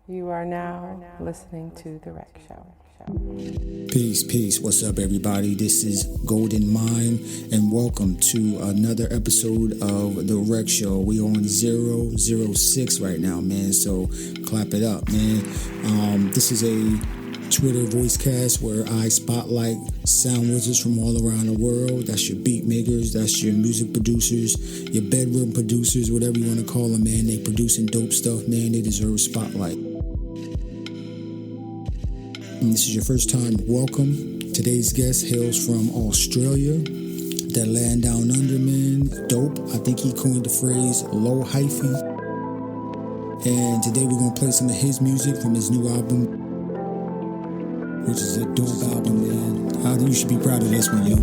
You are now listening to The Rec Show. Peace. What's up, everybody? This is Gldnmnd, and welcome to another episode of The Rec Show. We on 006 right now, man, so clap it up, man. This is a Twitter voice cast where I spotlight sound wizards from all around the world. That's your beat makers, that's your music producers, your bedroom producers, whatever you want to call them, man. They producing dope stuff, man. They deserve a spotlight. And this is your first time, welcome. Today's guest hails from Australia, that land down under, man. Dope. I think he coined the phrase low hyphy. And today we're going to play some of his music from his new album, which is a dope album, man. You should be proud of this one, yo.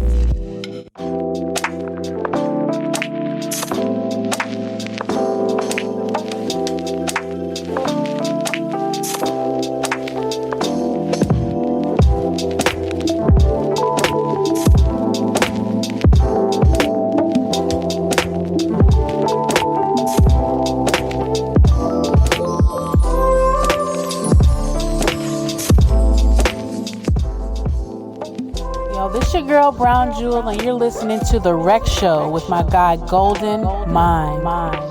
This your girl Brown Jewel, and you're listening to The Rec Show with my guy Gldnmnd.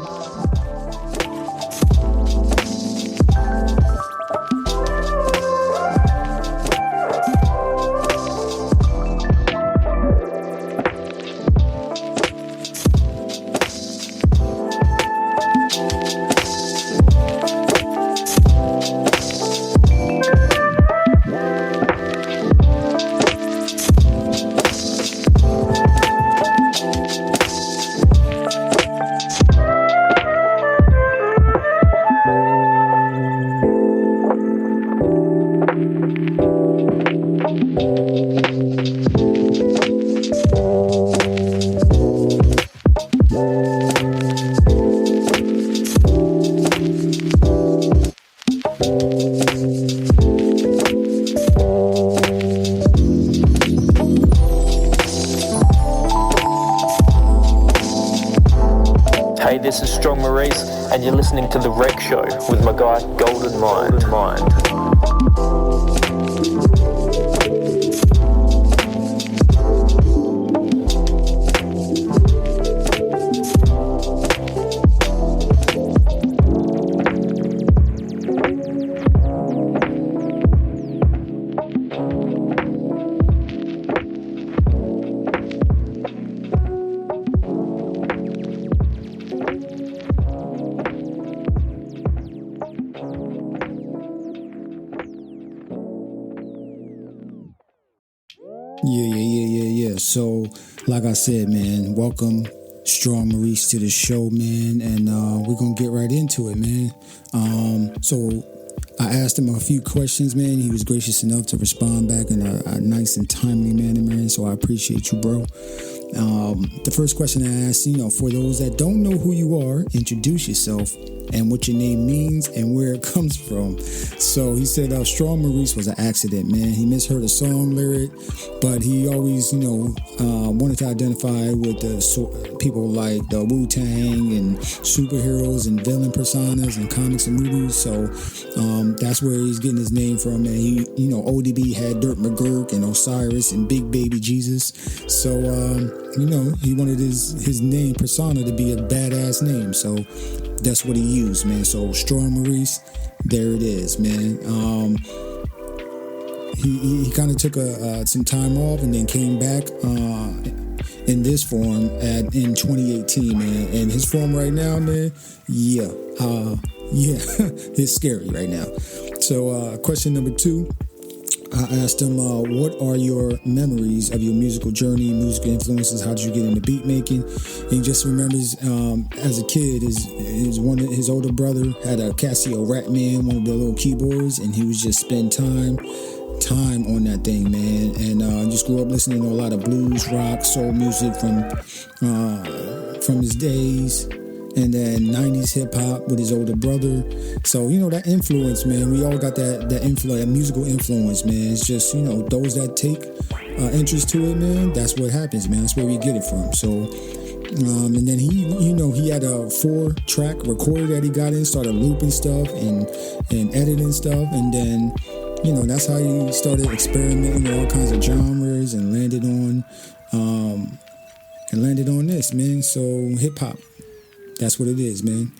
Hey, this is Maurice, and you're listening to The Rec Show with my guy Gldnmnd. Yeah. So, like I said, man, welcome Maurice to the show, man, and we're gonna get right into it, man. So I asked him a few questions, man. He was gracious enough to respond back in a nice and timely manner, man. So I appreciate you, bro. The first question I asked, for those that don't know who you are, introduce yourself and what your name means and where it comes from. So he said, Maurice was an accident, man. He misheard a song lyric, but he always, wanted to identify with the people like the Wu-Tang and superheroes and villain personas and comics and movies. So that's where he's getting his name from. And he, ODB had Dirt McGurk and Osiris and Big Baby Jesus. So, he wanted his name persona to be a badass name. So that's what he used, man. So Maurice, there it is, man. He kind of took some time off and then came back in this form in 2018, man. And his form right now, man, it's scary right now. So question number 2. I asked him, what are your memories of your musical journey, musical influences? How did you get into beat making? And he just remembers as a kid, his older brother had a Casio Ratman, one of the little keyboards, and he was just spending time on that thing, man. And just grew up listening to a lot of blues, rock, soul music from his days. And then 90s hip hop with his older brother. So, that influence, man, we all got that influence, that musical influence, man. It's just, those that take interest to it, man, that's what happens, man. That's where we get it from. So And then he had a 4-track recorder that he got in, started looping stuff and editing stuff, and then that's how he started experimenting with all kinds of genres and landed on this, man. So hip hop, that's what it is, man.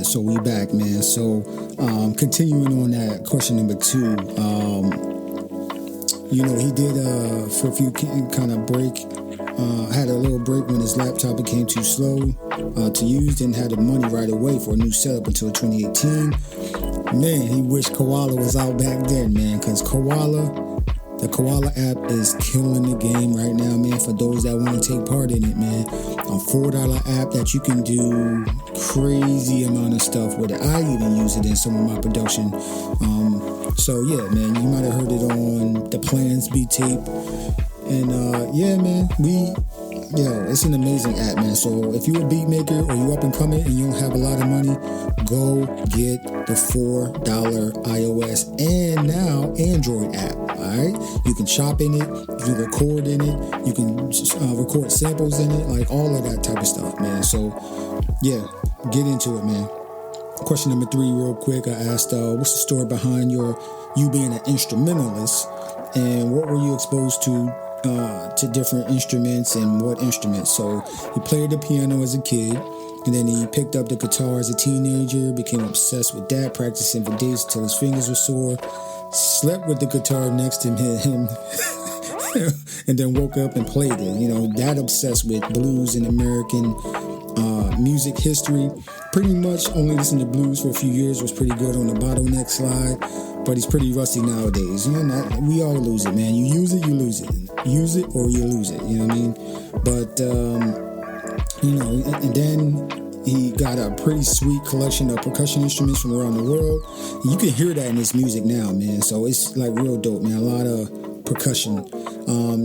So we back, man. So continuing on that question number 2, he did for a few kind of break, had a little break when his laptop became too slow to use, didn't have the money right away for a new setup until 2018. Man, he wished Koala was out back then, man, because the Koala app is killing the game right now, man, for those that want to take part in it, man. A $4 app that you can do crazy amount of stuff with it. I even use it in some of my production. So yeah, man, you might have heard it on the Plans B tape. And yeah, man, it's an amazing app, man. So if you're a beat maker or you up and coming and you don't have a lot of money, go get the $4 iOS and now Android app. All right, you can shop in it, you can record in it, you can record samples in it, like all of that type of stuff, man. So yeah, get into it, man. Question number 3, real quick. I asked, what's the story behind you being an instrumentalist, and what were you exposed to different instruments and what instruments? So he played the piano as a kid, and then he picked up the guitar as a teenager, became obsessed with that, practicing for days until his fingers were sore, slept with the guitar next to him and then woke up and played it. That obsessed with blues and American music history. Pretty much only listened to blues for a few years, was pretty good on the bottleneck slide, but he's pretty rusty nowadays. We all lose it, man. You use it, you lose it. Use it or you lose it, you know what I mean? But, and then he got a pretty sweet collection of percussion instruments from around the world. You can hear that in his music now, man. So it's like real dope, man. A lot of percussion.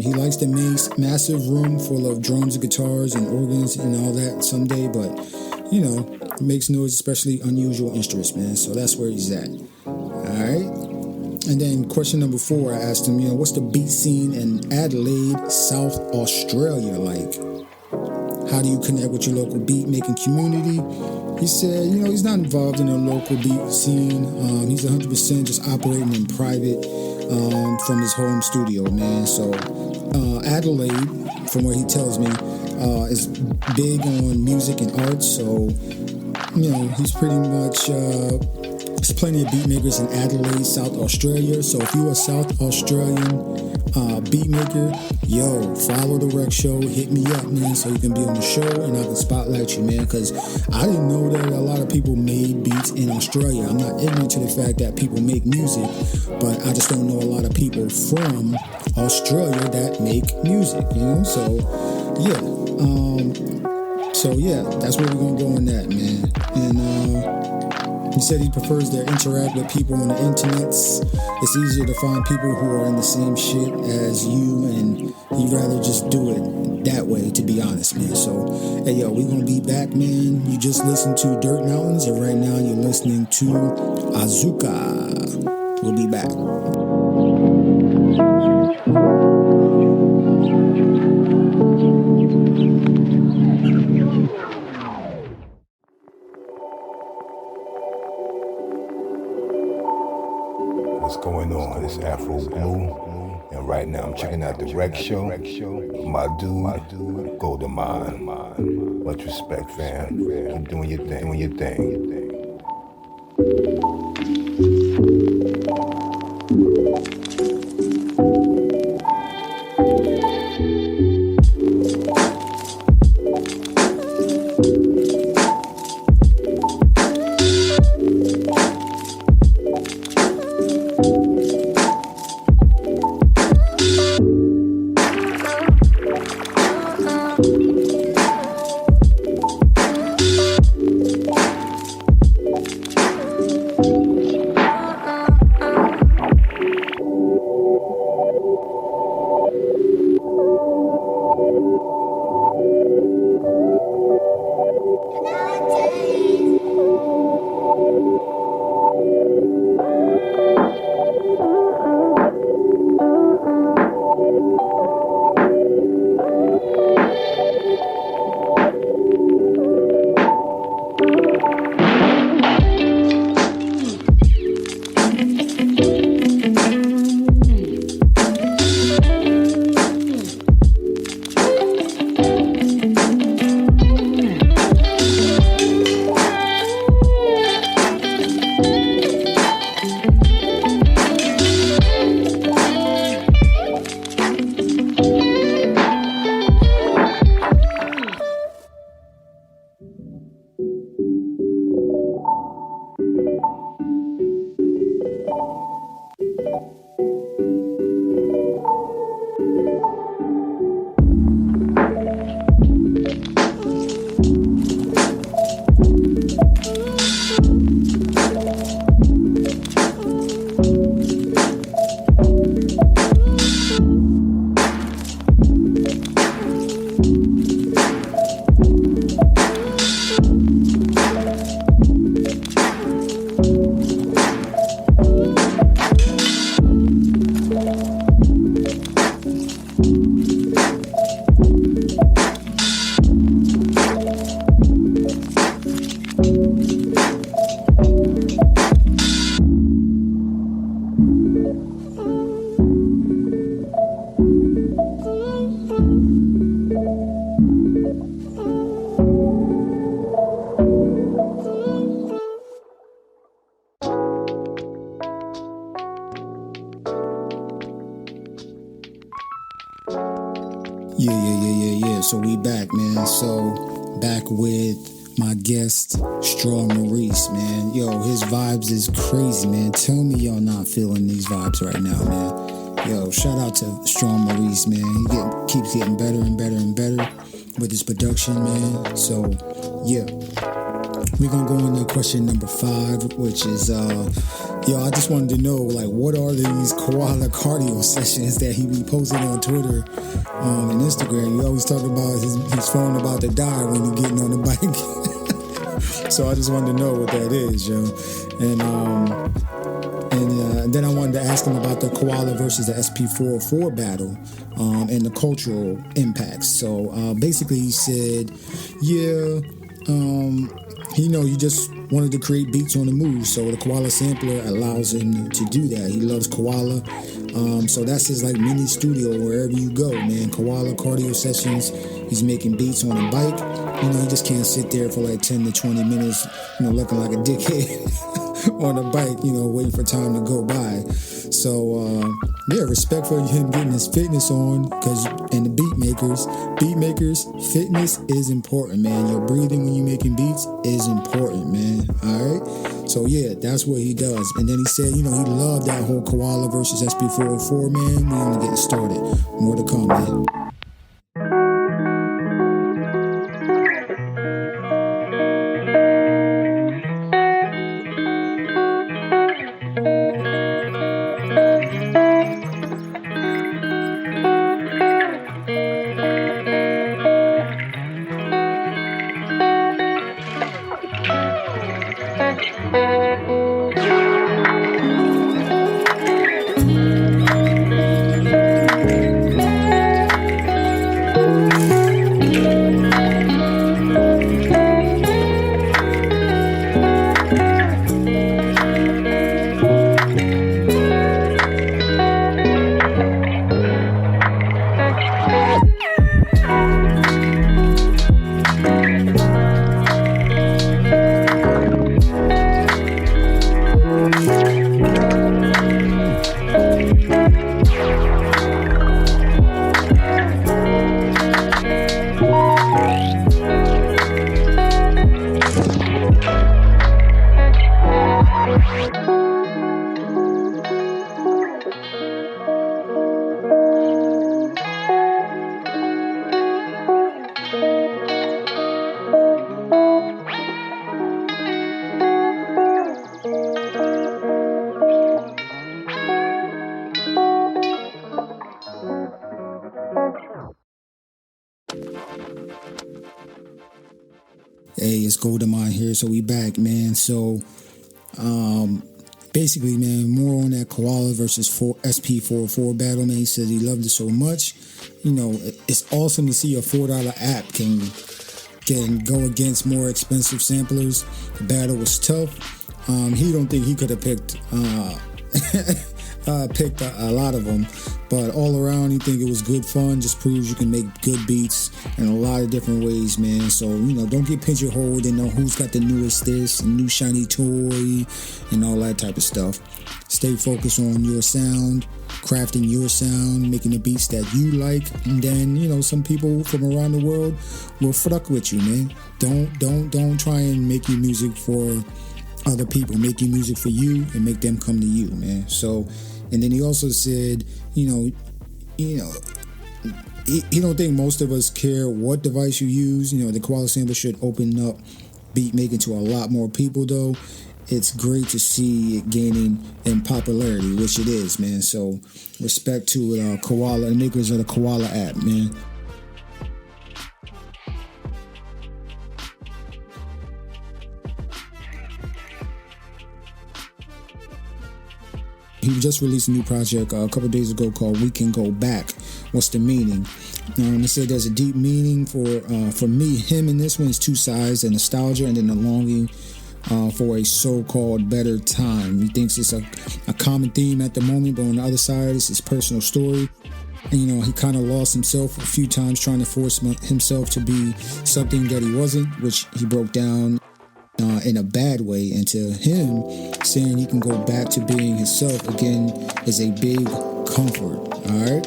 He likes to make massive room full of drums and guitars and organs and all that someday, but, makes noise, especially unusual instruments, man. So that's where he's at. All right. And then question number 4, I asked him, what's the beat scene in Adelaide, South Australia like? how do you connect with your local beat making community? He said, he's not involved in a local beat scene. He's 100% just operating in private from his home studio, man. So Adelaide, from what he tells me, is big on music and art. So, he's pretty much, there's plenty of beat makers in Adelaide, South Australia. So if you're a South Australian beat maker, follow the Rec Show, hit me up, man, so you can be on the show and I can spotlight you, man, because I didn't know that a lot of people made beats in Australia. I'm not ignorant to the fact that people make music, but I just don't know a lot of people from Australia that make music, so that's where we're gonna go on that, man. And he said he prefers to interact with people on the internet. It's easier to find people who are in the same shit as you, and he'd rather just do it that way, to be honest, man. So, hey, we're gonna be back, man. You just listened to Dirt Mountains, and right now you're listening to Azuka. We'll be back. What's going on? It's Afro Blue, and right now I'm checking out the Rec Show. My dude, Gldnmnd. Much respect, fam. Keep doing your thing. Yeah. So we back, man. So back with my guest, Strong Maurice, man. Yo, his vibes is crazy, man. Tell me y'all not feeling these vibes right now, man. Yo, shout out to Strong Maurice, man. He keeps getting better and better and better with his production, man. So, yeah. We're going to go into question number 5, which is, I just wanted to know, like, what are these koala cardio sessions that he be posting on Twitter and Instagram? You always talk about his phone about to die when you're getting on the bike. So I just wanted to know what that is, yo. And And then I wanted to ask him about the Koala versus the SP404 battle and the cultural impacts. So basically he said, yeah, he just wanted to create beats on the move. So the Koala sampler allows him to do that. He loves Koala. So that's his like mini studio wherever you go, man. Koala cardio sessions. He's making beats on a bike. He just can't sit there for like 10 to 20 minutes, looking like a dickhead on a bike, waiting for time to go by. So, respect for him getting his fitness on, and the beat makers, fitness is important, man. Your breathing when you're making beats is important, man. All right. So yeah, that's what he does. And then he said, he loved that whole Koala versus SP404, man. We only getting started. More to come, man. Hey, it's Gldnmnd here, so we back, man. So, basically, man, more on that Koala versus SP404 battle, man. He said he loved it so much. It's awesome to see a $4 app can go against more expensive samplers. The battle was tough. He don't think he could have picked a lot of them, but all around he think it was good fun. Just proves you can make good beats in a lot of different ways, man. So don't get pigeonholed and know who's got the newest this and new shiny toy and all that type of stuff. Stay focused on your sound, crafting your sound, making the beats that you like, and then some people from around the world will fuck with you, man. Don't try and make your music for other people. Make your music for you and make them come to you, man. So, and then he also said, he don't think most of us care what device you use. The Koala sampler should open up beat making to a lot more people, though. It's great to see it gaining in popularity, which it is, man. So respect to Koala, the makers of the Koala app, man. He just released a new project a couple days ago called We Can Go Back. What's the meaning? He said there's a deep meaning for me, him in this one is two sides, the nostalgia and then the longing for a so-called better time. He thinks it's a common theme at the moment, but on the other side, it's his personal story. And, he kind of lost himself a few times trying to force himself to be something that he wasn't, which he broke down in a bad way. And to him, saying he can go back to being himself again is a big comfort, all right?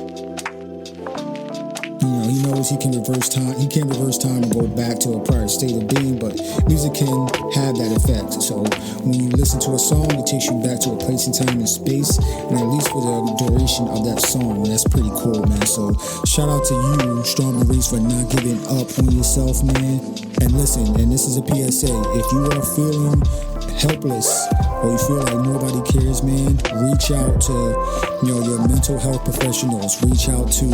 He knows he can reverse time. He can't reverse time and go back to a prior state of being, but music can have that effect. So when you listen to a song, it takes you back to a place in time and space, and at least for the duration of that song. That's pretty cool, man. So shout out to you, Strong Maurice, for not giving up on yourself, man. And listen, and this is a PSA, if you are feeling helpless or you feel like nobody cares, man, reach out to your mental health professionals. Reach out to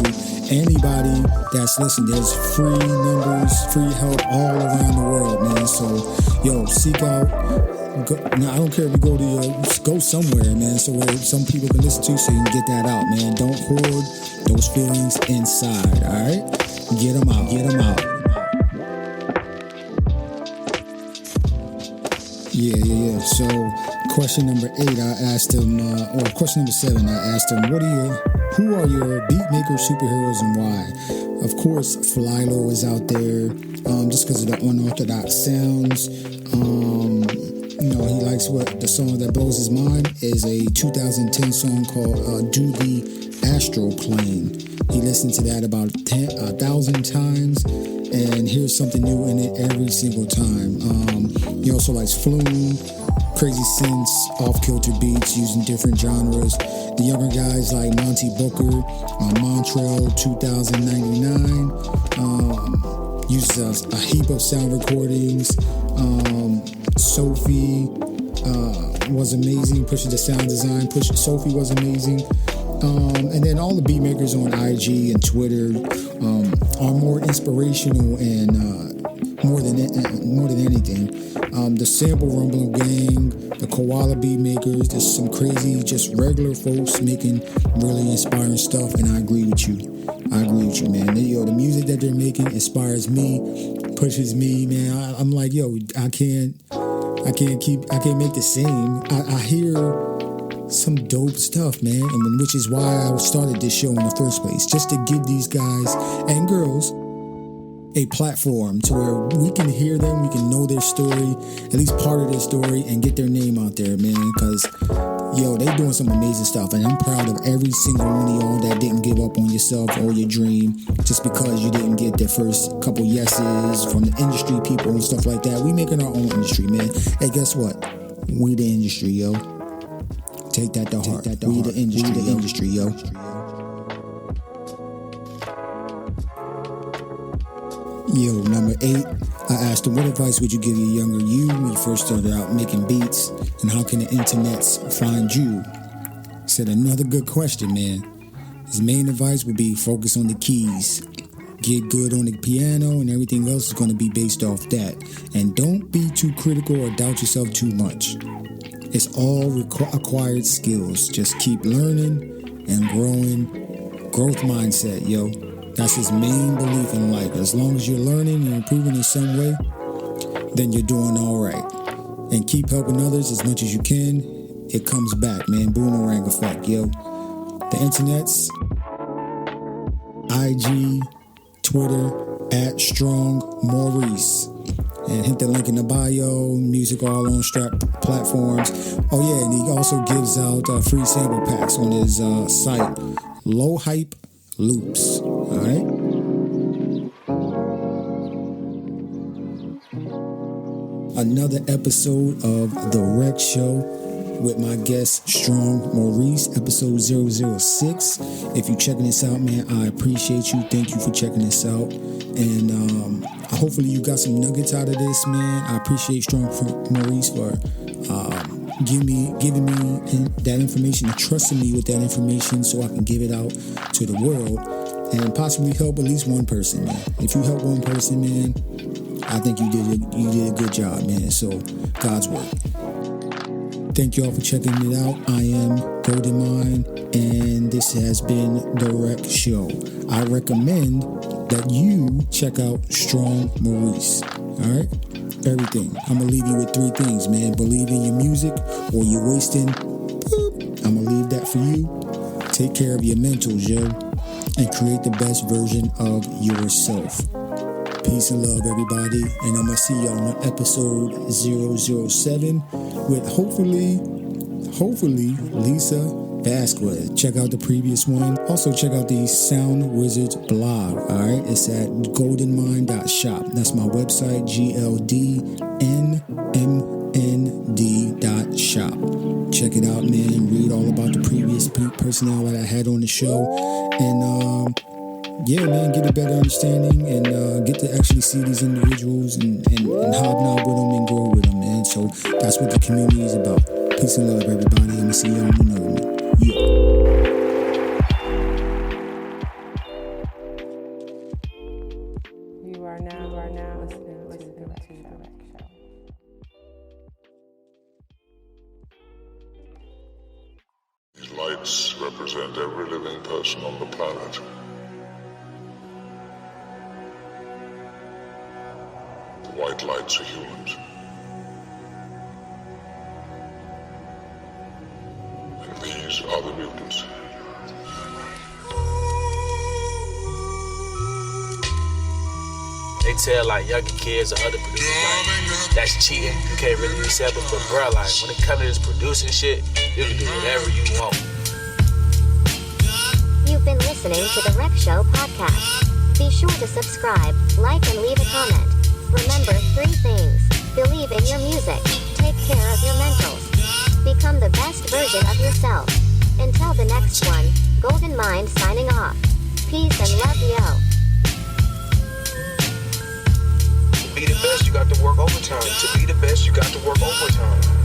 anybody that's listening. There's free numbers, free help all around the world, man. So seek out Now, I don't care if you go somewhere, man, so where some people can listen to, so you can get that out, man. Don't hoard those feelings inside, all right? Get them out. Yeah. So, question number 8, I asked him, or question number 7, I asked him, who are your beat maker superheroes and why? Of course, Flylo is out there, just because of the unorthodox sounds. He likes the song that blows his mind is a 2010 song called Do the Astral Plane. He listened to that about 1,000 times and hears something new in it every single time. He also likes Flume, crazy synths, off-kilter beats using different genres. The younger guys like Monty Booker, Montreal 2099, uses a heap of sound recordings. Sophie was amazing. Pushing the sound design. Sophie was amazing. And then all the beat makers on IG and Twitter are more inspirational and more than anything. The Sample Rumble Gang, the Koala beat makers. There's some crazy, just regular folks making really inspiring stuff, and I agree with you. Man. The music that they're making inspires me, pushes me, man. I'm like, I can't make the same. I hear some dope stuff, man, and which is why I started this show in the first place, just to give these guys and girls a platform to where we can hear them, we can know their story, at least part of their story, and get their name out there, man, because they doing some amazing stuff, and I'm proud of every single one of y'all that didn't give up on yourself or your dream just because you didn't get the first couple yeses from the industry people and stuff like that. We making our own industry, man. Hey, guess what? We the industry, yo. Take that to heart. We the industry, yo. Yo, number 8, I asked him, what advice would you give your younger you when you first started out making beats, and how can the internets find you? He said, another good question, man. His main advice would be focus on the keys. Get good on the piano, and everything else is going to be based off that. And don't be too critical or doubt yourself too much. It's all acquired skills. Just keep learning and growing. Growth mindset, yo. That's his main belief in life. As long as you're learning and improving in some way, then you're doing all right. And keep helping others as much as you can. It comes back, man. Boomerang effect, yo. The internet's IG, Twitter, @Strong Maurice. And hit the link in the bio. Music all on platforms. Oh yeah, and he also gives out free sample packs on his site, Low Hype Loops. All right. Another episode of The Rec Show with my guest Strong Maurice, episode 006. If you're checking this out, man, I appreciate you. Thank you for checking this out. And hopefully you got some nuggets out of this, man. I appreciate Strong Maurice for giving me that information and trusting me with that information so I can give it out to the world and possibly help at least one person, man. If you help one person, man, I think you did a good job, man. So God's work. Thank you all for checking it out. I am Gldnmnd, and this has been The Rec Show. I recommend that you check out Strong Maurice. All right? Everything. I'm going to leave you with 3 things, man. Believe in your music or you're wasting. Boop. I'm going to leave that for you. Take care of your mentals, yo. And create the best version of yourself. Peace and love, everybody. And I'm going to see y'all on episode 007 with hopefully Lisa Vasquez. Check out the previous one. Also check out the Sound Wizards blog. All right, it's at gldnmnd.shop. That's my website, gldnmnd.shop. Check it out, man. Read all about the previous personnel that I had on the show, and yeah, man, get a better understanding and get to actually see these individuals and hobnob with them and grow with them, man. So that's what the community is about. Peace and love, everybody. I'm going to see y'all in another one. Yeah. You are now listening to the Rec Show. lights represent every living person on the planet. The white lights are humans. And these are the mutants. They tell like younger kids or other producers like that's cheating, you can't really be separate. But bro, like when it comes to this producing shit, you can do whatever you want. You've been listening to the Rec Show podcast. Be sure to subscribe, like, and leave a comment. Remember 3 things: believe in your music, take care of your mentals, become the best version of yourself. Until the next one, Gldnmnd signing off. Peace and love, yo. To be the best, you got to work overtime. To be the best, you got to work overtime.